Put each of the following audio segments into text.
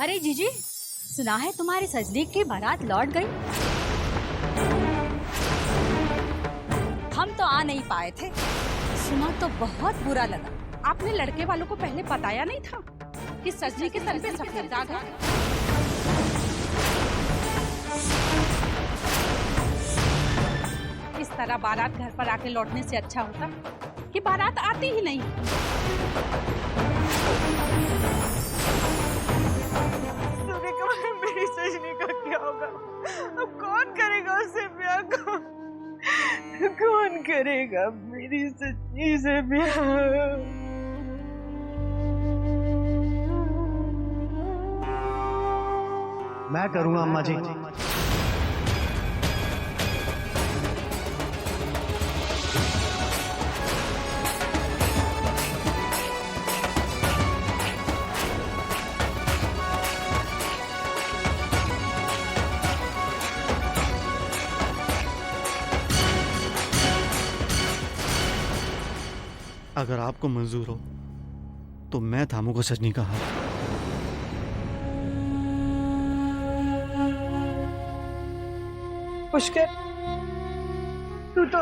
अरे जीजी, सुना है तुम्हारी सजनी की बारात लौट गई। हम तो आ नहीं पाए थे, सुना तो बहुत बुरा लगा। आपने लड़के वालों को पहले बताया नहीं था कि सजनी के सर पे सफेद दाग है? इस तरह बारात घर पर आके लौटने से अच्छा होता कि बारात आती ही नहीं। मेरी सजनी का क्या होगा? अब कौन करेगा उससे ब्याह? कौन करेगा मेरी सजनी से ब्याह? मैं करूंगा अम्मा जी। अगर आपको मंजूर हो तो मैं थामूंगा सजनी का हाथ। पुष्कर, तू तो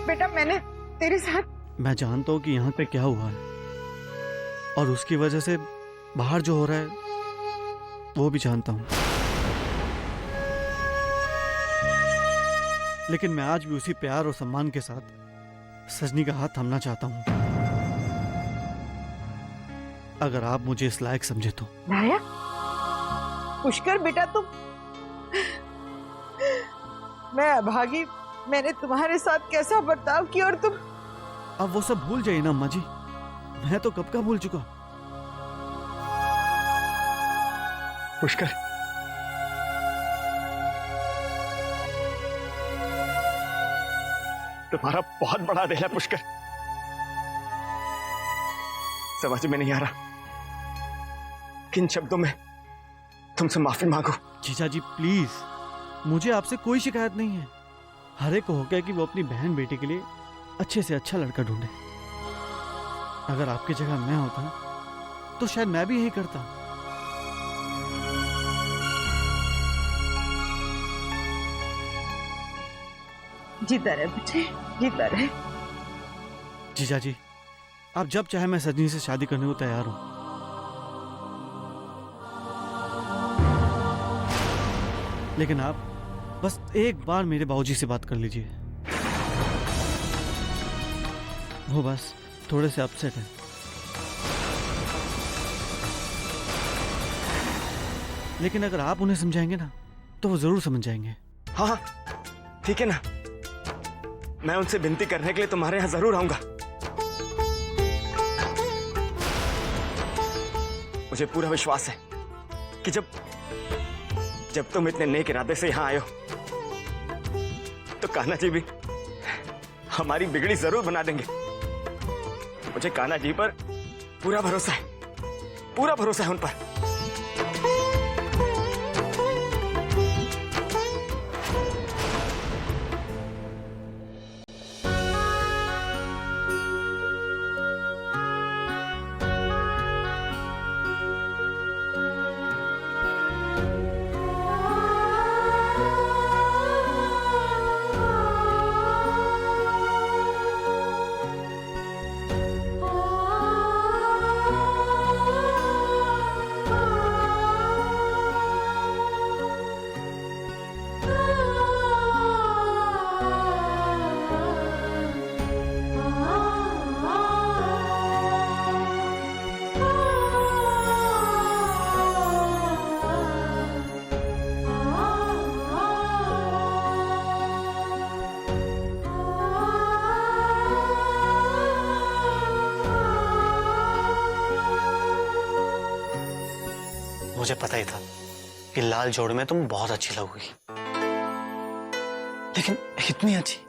बेटा, मैंने तेरे साथ। मैं जानता हूं कि यहाँ पे क्या हुआ है और उसकी वजह से बाहर जो हो रहा है वो भी जानता हूं, लेकिन मैं आज भी उसी प्यार और सम्मान के साथ सजनी का हाथ थामना चाहता हूं। अगर आप मुझे इस लायक समझे तो। लायक? पुष्कर बेटा, तुम, मैं अभागी, मैंने तुम्हारे साथ कैसा बर्ताव किया और तुम। अब वो सब भूल जाइए ना अम्मा जी, मैं तो कब का भूल चुका। पुष्कर, तुम्हारा बहुत बड़ा दिल है पुष्कर। समझ में नहीं आ रहा किन शब्दों में तुमसे माफी मांगू। जीजा जी प्लीज, मुझे आपसे कोई शिकायत नहीं है। हर एक को हो गया कि वो अपनी बहन बेटी के लिए अच्छे से अच्छा लड़का ढूंढे। अगर आपकी जगह मैं होता तो शायद मैं भी यही करता। जीता रहे बेटे, जीता रहे। जीजा जी, आप जब चाहे मैं सजनी से शादी करने को तैयार हूं। लेकिन आप बस एक बार मेरे बाबूजी से बात कर लीजिए। वो बस थोड़े से अपसेट हैं। लेकिन अगर आप उन्हें समझाएंगे ना तो वो जरूर समझ जाएंगे। हाँ ठीक है ना, मैं उनसे विनती करने के लिए तुम्हारे यहां जरूर आऊंगा। मुझे पूरा विश्वास है कि जब तुम इतने नेक इरादे से यहां आए हो तो कान्हा जी भी हमारी बिगड़ी जरूर बना देंगे। मुझे कान्हा जी पर पूरा भरोसा है, पूरा भरोसा है उन पर। मुझे पता ही था कि लाल जोड़ में तुम बहुत अच्छी लगोगी, लेकिन इतनी अच्छी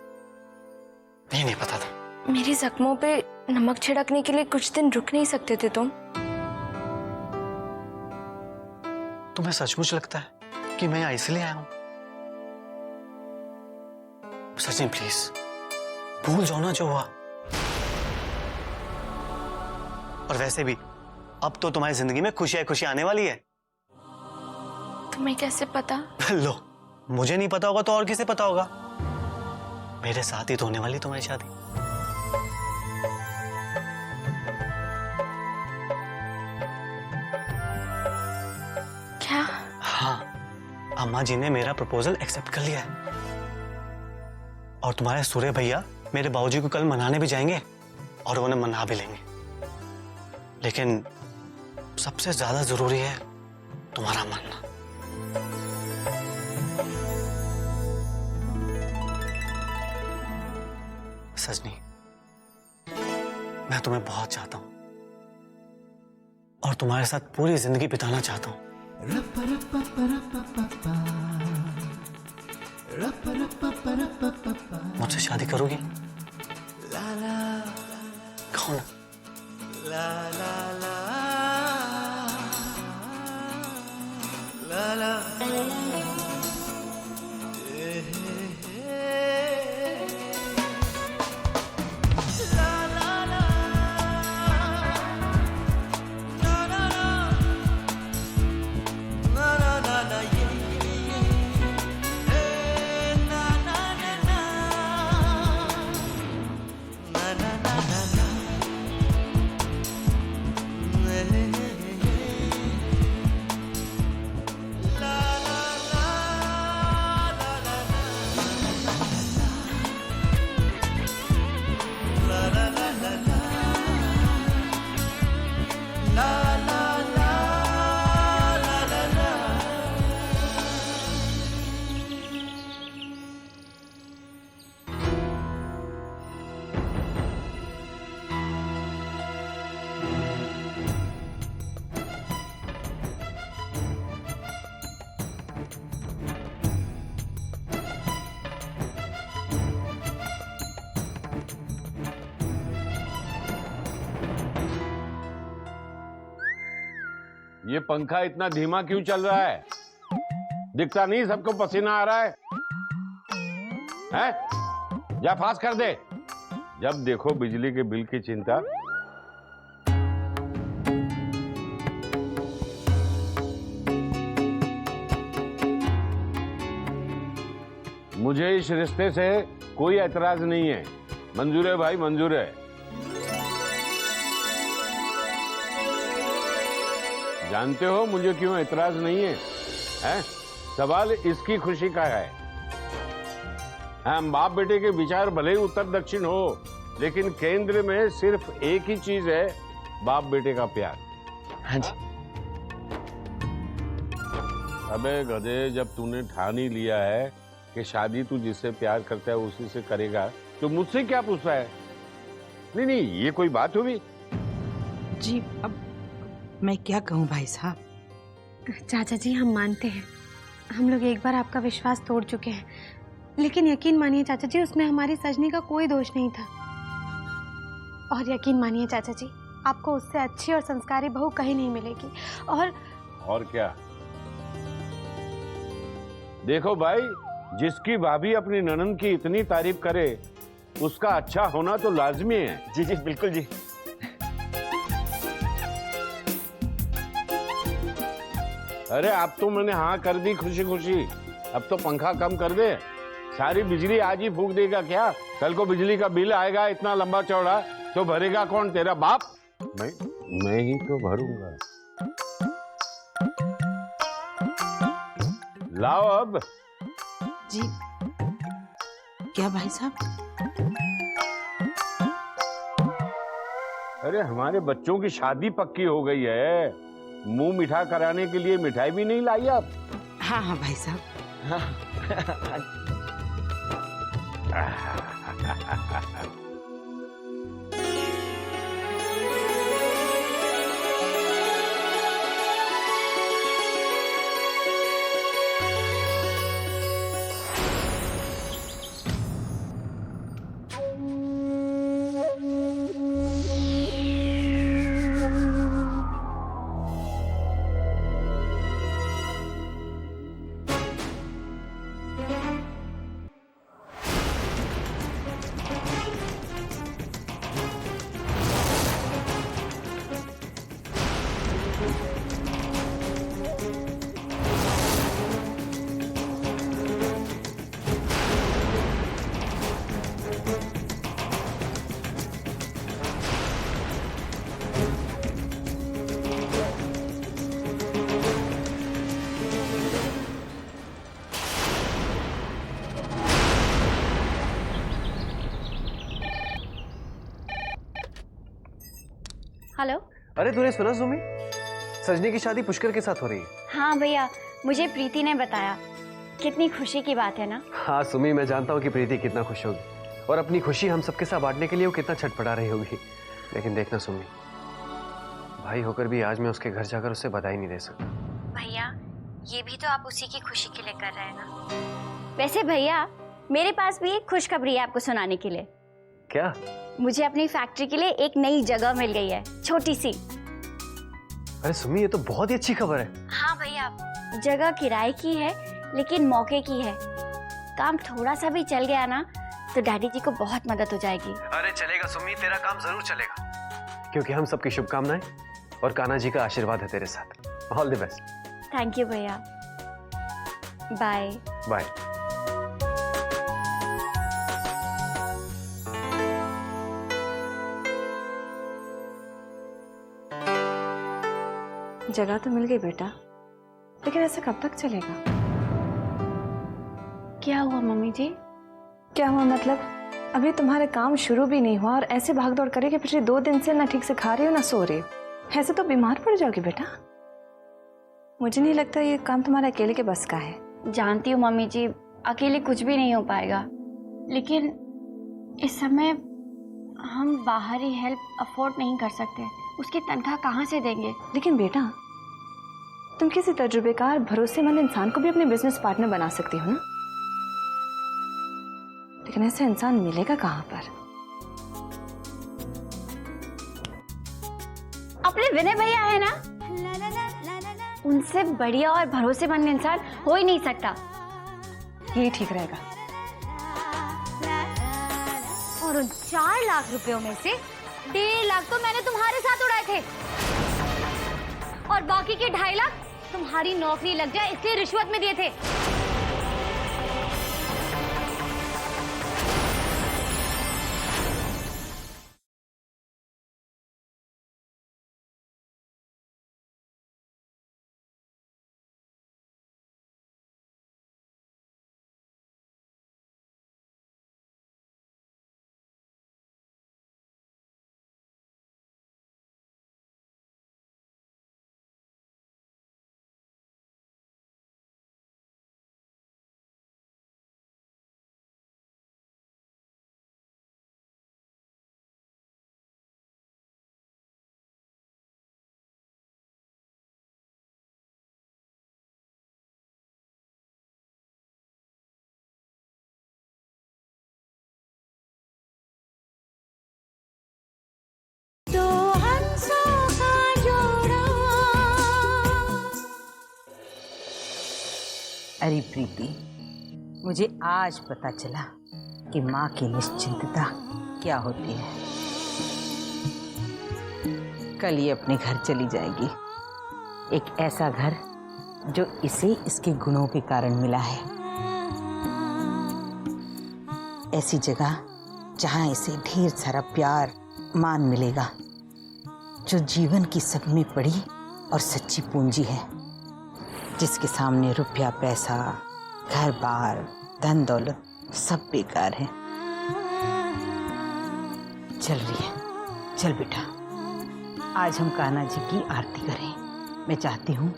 ये नहीं पता था। मेरी जख्मों पे नमक छिड़कने के लिए कुछ दिन रुक नहीं सकते थे तुम? तुम्हें सचमुच लगता है कि मैं यहाँ इसलिए आया हूं? सचिन प्लीज भूल जाओ ना जो हुआ। और वैसे भी अब तो तुम्हारी जिंदगी में खुशियां खुशियां आने वाली है। तुम्हें कैसे पता? लो, मुझे नहीं पता होगा तो और किसे पता होगा? मेरे साथ ही तो होने वाली तुम्हारी शादी। क्या? हाँ, अम्मा जी ने मेरा प्रपोजल एक्सेप्ट कर लिया है। और तुम्हारे सूर्य भैया मेरे बाबूजी को कल मनाने भी जाएंगे और उन्हें मना भी लेंगे। लेकिन सबसे ज्यादा जरूरी है तुम्हारा मानना। सजनी, मैं तुम्हें बहुत चाहता हूं और तुम्हारे साथ पूरी जिंदगी बिताना चाहता हूं। मुझसे शादी करोगी? कहो ना। ये पंखा इतना धीमा क्यों चल रहा है? दिखता नहीं सबको पसीना आ रहा है? हैं? जा फास्ट कर दे। जब देखो बिजली के बिल की चिंता। मुझे इस रिश्ते से कोई ऐतराज नहीं है। मंजूर है भाई, मंजूर है। जानते हो मुझे क्यों ऐतराज नहीं है? हैं? सवाल इसकी खुशी का है। हम बाप बेटे के विचार भले ही उत्तर दक्षिण हो, लेकिन केंद्र में सिर्फ एक ही चीज है, बाप बेटे का प्यार। हाँ जी। अबे गधे, जब तूने ठान ही लिया है कि शादी तू जिससे प्यार करता है उसी से करेगा, तो मुझसे क्या पूछ रहा है? नहीं नहीं, ये कोई बात हुई? जी अब मैं क्या कहूँ भाई साहब। चाचा जी, हम मानते हैं हम लोग एक बार आपका विश्वास तोड़ चुके हैं, लेकिन यकीन मानिए चाचा जी, उसमें हमारी सजनी का कोई दोष नहीं था। और यकीन मानिए चाचा जी, आपको उससे अच्छी और संस्कारी बहू कहीं नहीं मिलेगी। और क्या? देखो भाई, जिसकी भाभी अपनी ननद की इतनी तारीफ करे उसका अच्छा होना तो लाजमी है। जी जी बिल्कुल जी। अरे अब तो मैंने हाँ कर दी खुशी खुशी। अब तो पंखा कम कर दे। सारी बिजली आज ही फूंक देगा क्या? कल को बिजली का बिल आएगा इतना लंबा चौड़ा, तो भरेगा कौन? तेरा बाप? मैं ही तो भरूंगा। लाओ अब। जी क्या भाई साहब? अरे हमारे बच्चों की शादी पक्की हो गई है, मुंह मीठा कराने के लिए मिठाई भी नहीं लाई आप? हाँ हाँ भाई साहब। हेलो। अरे तूने सुना सुमी, सजनी की शादी पुष्कर के साथ हो रही है। हाँ भैया, मुझे प्रीति ने बताया। कितनी खुशी की बात है ना। हाँ सुमी, मैं जानता हूँ कि प्रीति कितना खुश होगी और अपनी खुशी हम सबके साथ बांटने के लिए वो कितना छटपटा रही होगी। लेकिन देखना सुमी, भाई होकर भी आज मैं उसके घर जाकर उससे बधाई नहीं दे सकता। भैया, ये भी तो आप उसी की खुशी के लिए कर रहे हैं ना। वैसे भैया, मेरे पास भी एक खुशखबरी है आपको सुनाने के लिए। क्या? मुझे अपनी फैक्ट्री के लिए एक नई जगह मिल गई है, छोटी सी। अरे सुमी, ये तो बहुत ही अच्छी खबर है। हाँ भैया, जगह किराए की है लेकिन मौके की है। काम थोड़ा सा भी चल गया ना तो डैडी जी को बहुत मदद हो जाएगी। अरे चलेगा सुमी, तेरा काम जरूर चलेगा, क्योंकि हम सबकी शुभकामनाएं और कान्हा जी का आशीर्वाद है तेरे साथ। All the best. Thank you भैया। Bye bye. जगह तो मिल गई बेटा, लेकिन ऐसे कब तक चलेगा? क्या हुआ मम्मी जी? क्या हुआ मतलब? अभी तुम्हारे काम शुरू भी नहीं हुआ और ऐसे भाग दौड़ करे कि पिछले 2 दिन से ना ठीक से खा रही हो ना सो रही हो। ऐसे तो बीमार पड़ जाओगी बेटा। मुझे नहीं लगता ये काम तुम्हारे अकेले के बस का है। जानती हूँ मम्मी जी, अकेले कुछ भी नहीं हो पाएगा, लेकिन इस समय हम बाहरी हेल्प अफोर्ड नहीं कर सकते। उसकी तनख्वाह कहाँ से देंगे? लेकिन बेटा, तुम किसी तजुर्बेकार भरोसेमंद इंसान को भी अपने बिजनेस पार्टनर बना सकती हो ना। लेकिन ऐसा इंसान मिलेगा कहाँ पर? अपने विनय भैया है ना, उनसे बढ़िया और भरोसेमंद इंसान हो ही नहीं सकता। यही ठीक रहेगा। और उन 4 लाख रुपयों में से 1.5 लाख तो मैंने तुम्हारे साथ उड़ाए थे, और बाकी के 2.5 लाख तुम्हारी नौकरी लग जाए इसलिए रिश्वत में दिए थे। अरे प्रीति, मुझे आज पता चला कि माँ की निश्चिंतता क्या होती है। कल ये अपने घर चली जाएगी, एक ऐसा घर जो इसे इसके गुणों के कारण मिला है, ऐसी जगह जहाँ इसे ढेर सारा प्यार मान मिलेगा, जो जीवन की सबसे बड़ी और सच्ची पूंजी है, जिसके सामने रुपया पैसा घर बार धन दौलत सब बेकार है। चल रही है, चल बेटा, आज हम कान्हा जी की आरती करें। मैं चाहती हूँ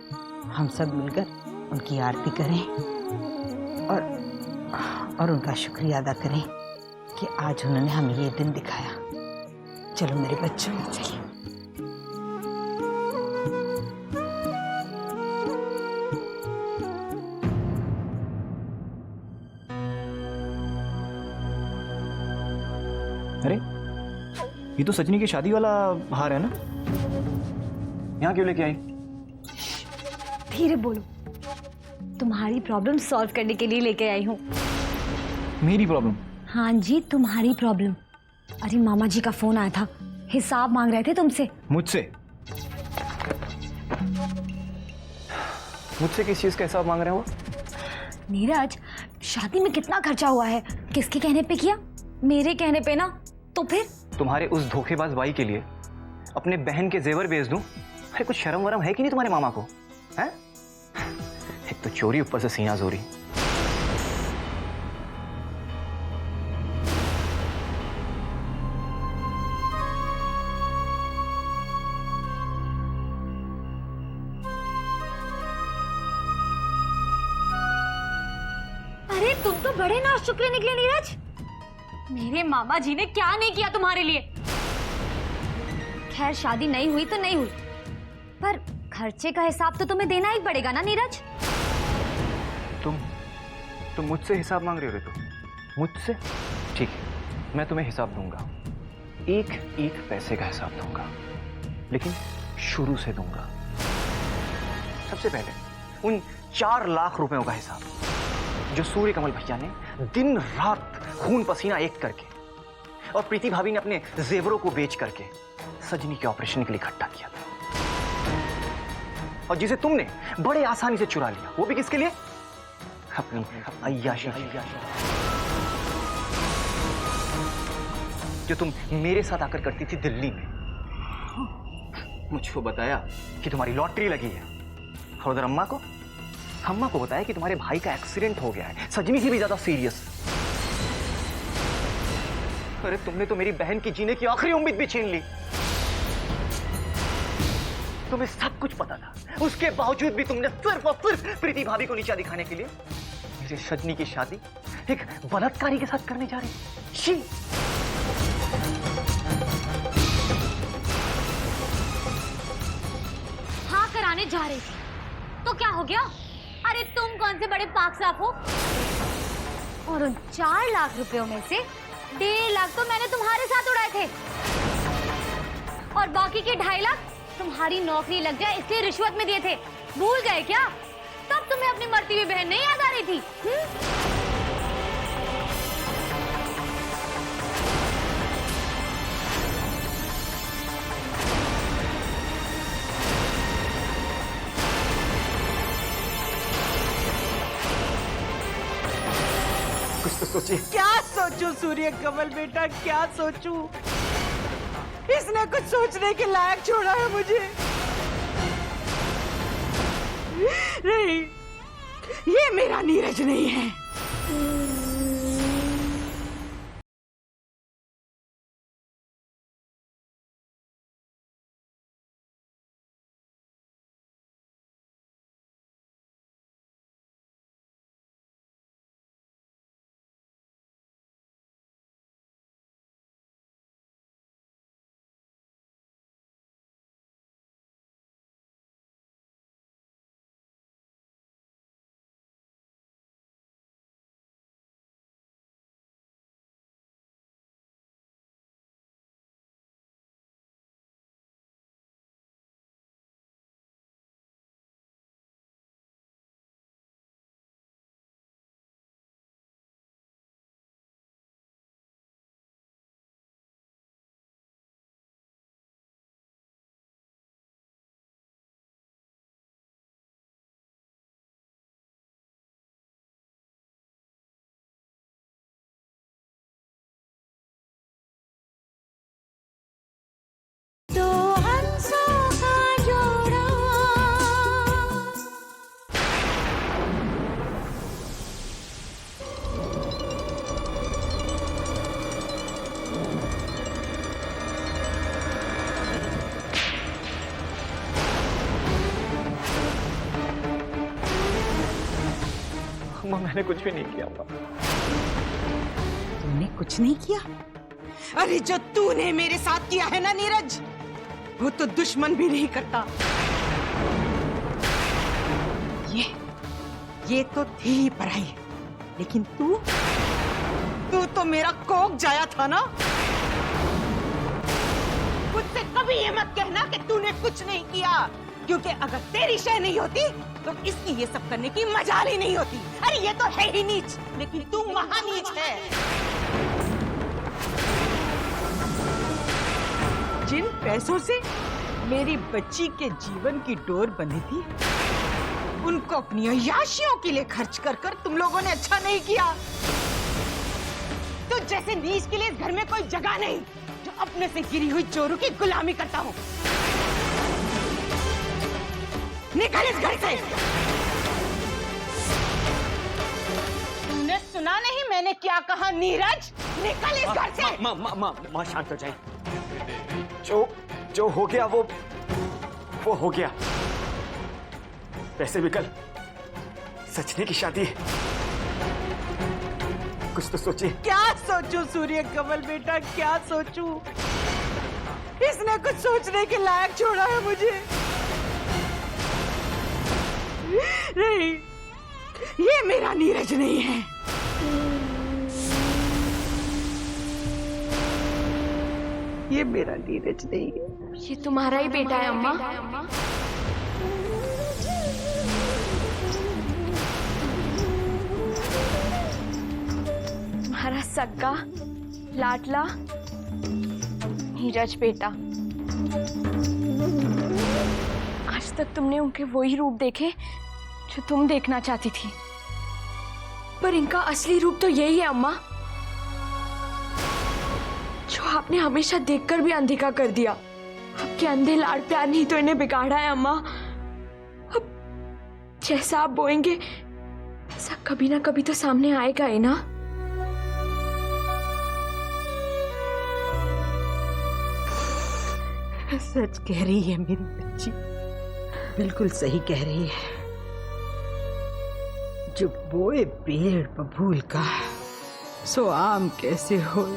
हम सब मिलकर उनकी आरती करें और उनका शुक्रिया अदा करें कि आज उन्होंने हमें ये दिन दिखाया। चलो मेरे बच्चों, चलिए। अरे ये तो सजनी की शादी वाला हार है ना, यहाँ क्यों लेके आई? धीरे बोलो, तुम्हारी प्रॉब्लम सॉल्व करने के लिए लेके आई हूँ। मेरी प्रॉब्लम? हाँ जी, तुम्हारी प्रॉब्लम। अरे मामा जी का फोन आया था, हिसाब मांग रहे थे तुमसे। मुझसे? मुझसे किस चीज का हिसाब मांग रहे हो? नीरज, शादी में कितना खर्चा हुआ है, किसके कहने पे किया? मेरे कहने पे ना। तो फिर तुम्हारे उस धोखेबाज भाई के लिए अपने बहन के जेवर बेच दूं? अरे कुछ शर्म वरम है कि नहीं तुम्हारे मामा को? हैं? एक तो चोरी, ऊपर से सीना जोरी। तुम तो बड़े नाशुक्रे निकले नीरज। मेरे मामा जी ने क्या नहीं किया तुम्हारे लिए। खैर शादी नहीं हुई तो नहीं हुई, पर खर्चे का हिसाब तो तुम्हें देना ही पड़ेगा ना नीरज। तुम मुझसे हिसाब मांग रहे हो ऋतु? मुझसे? ठीक है, मैं तुम्हें हिसाब दूंगा, एक एक पैसे का हिसाब दूंगा, लेकिन शुरू से दूंगा। सबसे पहले उन 4 लाख रुपयों का हिसाब जो सूर्य कमल भैया ने दिन रात खून पसीना एक करके और प्रीति भाभी ने अपने जेवरों को बेच करके सजनी के ऑपरेशन के लिए इकट्ठा किया था, और जिसे तुमने बड़े आसानी से चुरा लिया, वो भी किसके लिए? अपनी अय्याशी। जो तुम मेरे साथ आकर करती थी दिल्ली में। मुझको बताया कि तुम्हारी लॉटरी लगी है, और उधर अम्मा को बताया कि तुम्हारे भाई का एक्सीडेंट हो गया है, सजनी से भी ज्यादा सीरियस। अरे तुमने तो मेरी बहन की जीने की आखिरी उम्मीद भी छीन ली। तुम्हें सब कुछ पता था, उसके बावजूद भी तुमने सिर्फ और सिर्फ प्रीति भाभी को नीचा दिखाने के लिए मेरी सजनी की शादी एक बलात्कारी के साथ करने जा रही। शी! हाँ कराने जा रही थी तो क्या हो गया? अरे तुम कौन से बड़े पाक साफ हो? और उन 4 लाख रुपयों में से 1.5 लाख तो मैंने तुम्हारे साथ उड़ाए थे, और बाकी के 2.5 लाख तुम्हारी नौकरी लग जाए इसलिए रिश्वत में दिए थे। भूल गए क्या? तब तुम्हें अपनी मरती हुई बहन नहीं याद आ रही थी? कुछ तो सोचिए। क्या सोचूं सूर्य कमल बेटा, क्या सोचूं? इसने कुछ सोचने के लायक छोड़ा है मुझे। नहीं, ये मेरा नीरज नहीं है। मैंने कुछ भी नहीं किया। तुमने कुछ नहीं किया? अरे जो तूने मेरे साथ किया है ना नीरज, वो तो दुश्मन भी नहीं करता। ये तो थी ही पराई, लेकिन तू तो मेरा कोक जाया था ना। मुझसे कभी ये मत कहना कि तूने कुछ नहीं किया, क्योंकि अगर तेरी शय नहीं होती तो इसकी ये सब करने की मजाल ही नहीं होती। अरे ये तो है ही नीच, लेकिन तू महानीच है। जिन पैसों से मेरी बच्ची के जीवन की डोर बंधी थी, उनको अपनी अय्याशियों के लिए खर्च कर कर तुम लोगों ने अच्छा नहीं किया। तो जैसे नीच के लिए इस घर में कोई जगह नहीं जो अपने से गिरी हुई चोरों की गुलामी करता हो। निकल इस घर से। तूने सुना नहीं मैंने क्या कहा नीरज? निकल इस घर से। माँ शांत हो जाए। जो हो गया वो हो गया। वैसे भी कल सजनी की शादी है। कुछ तो सोचिए। क्या सोचूं सूर्य कमल बेटा, क्या सोचूं? इसने कुछ सोचने के लायक छोड़ा है मुझे। नहीं, ये मेरा नीरज नहीं है। ये मेरा नीरज नहीं है। ये तुम्हारा ही बेटा है अम्मा। तुम्हारा सक्का लाडला नीरज बेटा। आज तक तुमने उनके वही रूप देखे जो तुम देखना चाहती थी, पर इनका असली रूप तो यही है अम्मा, जो आपने हमेशा देखकर भी अनदेखा कर दिया। आपके अंधे लाड़ प्यार नहीं तो इन्हें बिगाड़ा है अम्मा। अब जैसा आप बोएंगे ऐसा कभी ना कभी तो सामने आएगा ही ना। सच कह रही है मेरी बच्ची, बिल्कुल सही कह रही है। जो बोए पेड़ बबूल का, सो आम कैसे होए।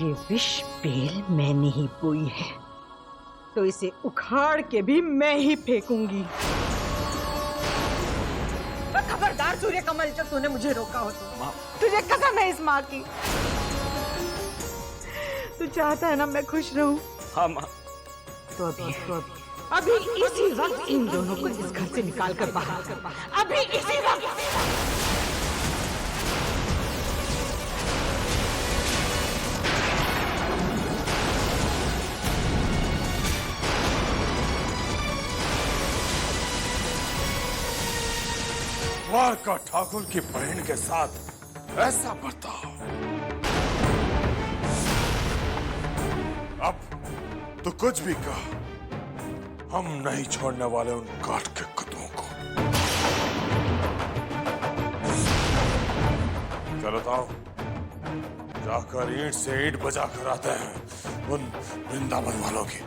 ये विष बेल मैंने ही बोई है, तो इसे उखाड़ के भी मैं ही फेंकूंगी। खबरदार सूर्य कमल, जब तूने मुझे रोका हो तो तुझे कसम है इस माँ की। तू चाहता है ना मैं खुश रहूं? हाँ माँ। तो अभी इसी वक्त इन दोनों को इस घर से निकाल कर बाहर कर, अभी इसी वक्त। द्वार का ठाकुर की बहन के साथ ऐसा बर्ताव, अब तो कुछ भी कहा, हम नहीं छोड़ने वाले उन काट के कदमों को। चलो ताओ, जाकर ईंट से ईंट बजा कर आते हैं उन वृंदावन वालों की।